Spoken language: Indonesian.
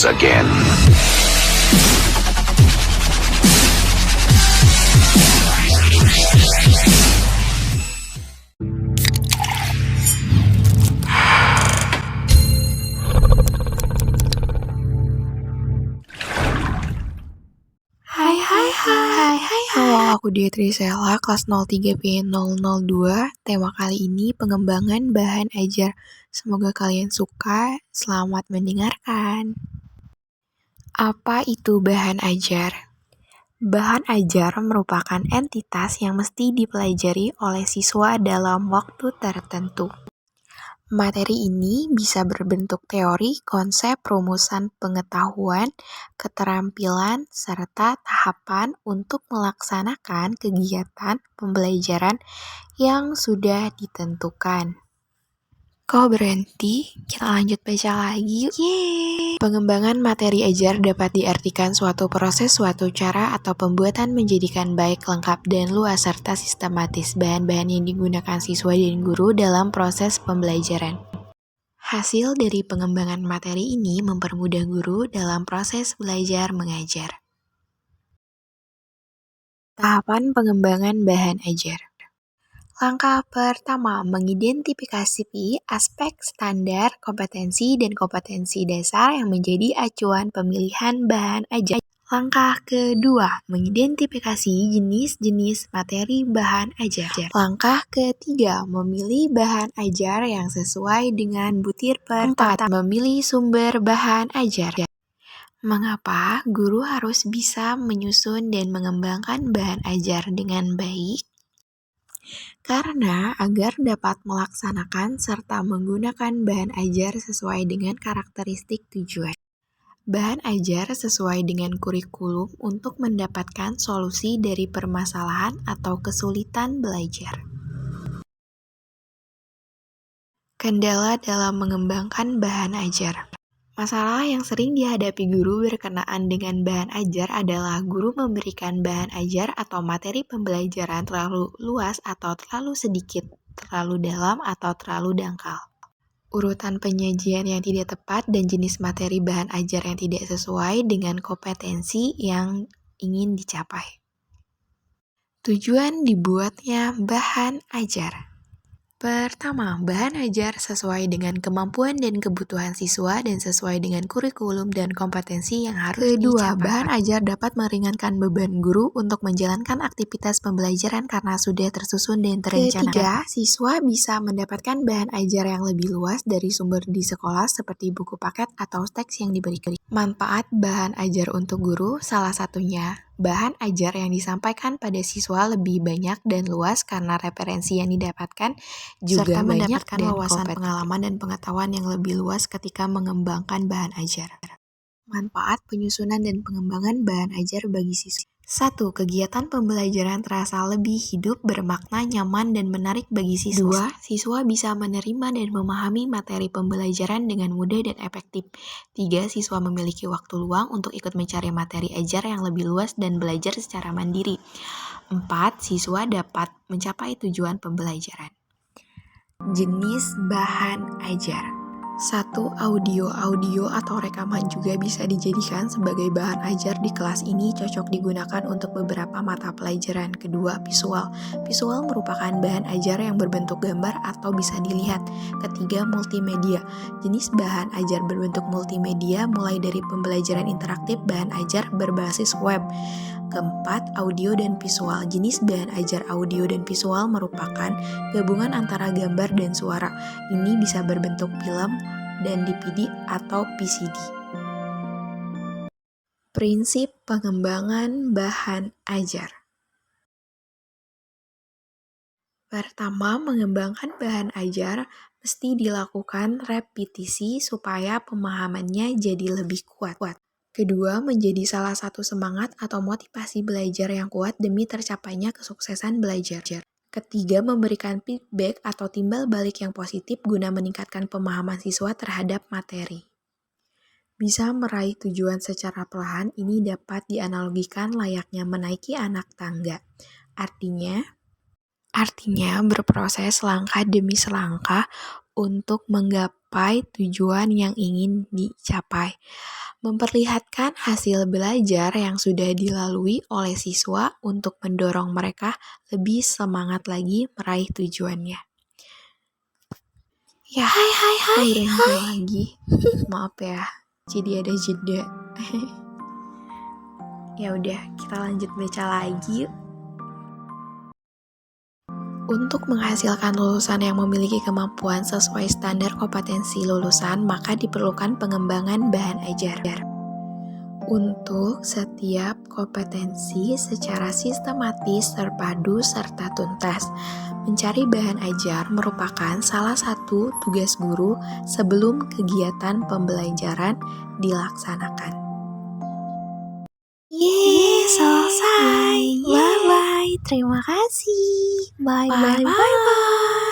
once again. Halo, aku Dietrisela, kelas 03B002. Tema kali ini pengembangan bahan ajar. Semoga kalian suka. Selamat mendengarkan. Apa itu bahan ajar? Bahan ajar merupakan entitas yang mesti dipelajari oleh siswa dalam waktu tertentu. Materi ini bisa berbentuk teori, konsep, rumusan pengetahuan, keterampilan, serta tahapan untuk melaksanakan kegiatan pembelajaran yang sudah ditentukan. Kok berhenti? Kita lanjut baca lagi yuk. Yeay! Pengembangan materi ajar dapat diartikan suatu proses, suatu cara, atau pembuatan menjadikan baik, lengkap, dan luas serta sistematis bahan-bahan yang digunakan siswa dan guru dalam proses pembelajaran. Hasil dari pengembangan materi ini mempermudah guru dalam proses belajar mengajar. Tahapan pengembangan bahan ajar. Langkah pertama, mengidentifikasi aspek standar, kompetensi, dan kompetensi dasar yang menjadi acuan pemilihan bahan ajar. Langkah kedua, mengidentifikasi jenis-jenis materi bahan ajar. Langkah ketiga, memilih bahan ajar yang sesuai dengan butir pertama. Memilih sumber bahan ajar. Mengapa guru harus bisa menyusun dan mengembangkan bahan ajar dengan baik? Karena agar dapat melaksanakan serta menggunakan bahan ajar sesuai dengan karakteristik tujuan. Bahan ajar sesuai dengan kurikulum untuk mendapatkan solusi dari permasalahan atau kesulitan belajar. Kendala dalam mengembangkan bahan ajar. Masalah yang sering dihadapi guru berkenaan dengan bahan ajar adalah guru memberikan bahan ajar atau materi pembelajaran terlalu luas atau terlalu sedikit, terlalu dalam atau terlalu dangkal. Urutan penyajian yang tidak tepat dan jenis materi bahan ajar yang tidak sesuai dengan kompetensi yang ingin dicapai. Tujuan dibuatnya bahan ajar. Pertama, bahan ajar sesuai dengan kemampuan dan kebutuhan siswa dan sesuai dengan kurikulum dan kompetensi yang harus dicapai. Kedua, bahan ajar dapat meringankan beban guru untuk menjalankan aktivitas pembelajaran karena sudah tersusun dan terencana. Ketiga, siswa bisa mendapatkan bahan ajar yang lebih luas dari sumber di sekolah seperti buku paket atau teks yang diberikan. Manfaat bahan ajar untuk guru salah satunya bahan ajar yang disampaikan pada siswa lebih banyak dan luas karena referensi yang didapatkan juga serta mendapatkan wawasan pengalaman dan pengetahuan yang lebih luas ketika mengembangkan bahan ajar. Manfaat penyusunan dan pengembangan bahan ajar bagi siswa. 1. Kegiatan pembelajaran terasa lebih hidup, bermakna, nyaman, dan menarik bagi siswa. 2. Siswa bisa menerima dan memahami materi pembelajaran dengan mudah dan efektif. 3. Siswa memiliki waktu luang untuk ikut mencari materi ajar yang lebih luas dan belajar secara mandiri. 4. Siswa dapat mencapai tujuan pembelajaran. Jenis bahan ajar. 1. Audio atau rekaman juga bisa dijadikan sebagai bahan ajar di kelas ini, cocok digunakan untuk beberapa mata pelajaran. Kedua, visual merupakan bahan ajar yang berbentuk gambar atau bisa dilihat. Ketiga, multimedia. Jenis bahan ajar berbentuk multimedia mulai dari pembelajaran interaktif, bahan ajar berbasis web. Keempat, audio dan visual. Jenis bahan ajar audio dan visual merupakan gabungan antara gambar dan suara. Ini bisa berbentuk film dan DVD atau VCD. Prinsip pengembangan bahan ajar. Pertama, mengembangkan bahan ajar mesti dilakukan repetisi supaya pemahamannya jadi lebih kuat. Kedua, menjadi salah satu semangat atau motivasi belajar yang kuat demi tercapainya kesuksesan belajar. Ketiga, memberikan feedback atau timbal balik yang positif guna meningkatkan pemahaman siswa terhadap materi. Bisa meraih tujuan secara perlahan, ini dapat dianalogikan layaknya menaiki anak tangga. Artinya berproses langkah demi selangkah untuk menggapai mencapai tujuan yang ingin dicapai. Memperlihatkan hasil belajar yang sudah dilalui oleh siswa untuk mendorong mereka lebih semangat lagi meraih tujuannya. Ya, Hai. berhenti lagi. Maaf ya, jadi ada jeda. Ya udah, kita lanjut baca lagi. Untuk menghasilkan lulusan yang memiliki kemampuan sesuai standar kompetensi lulusan, maka diperlukan pengembangan bahan ajar. Untuk setiap kompetensi secara sistematis, terpadu, serta tuntas. Mencari bahan ajar merupakan salah satu tugas guru sebelum kegiatan pembelajaran dilaksanakan. Yeay, selesai. Bye-bye. Terima kasih. Bye-bye.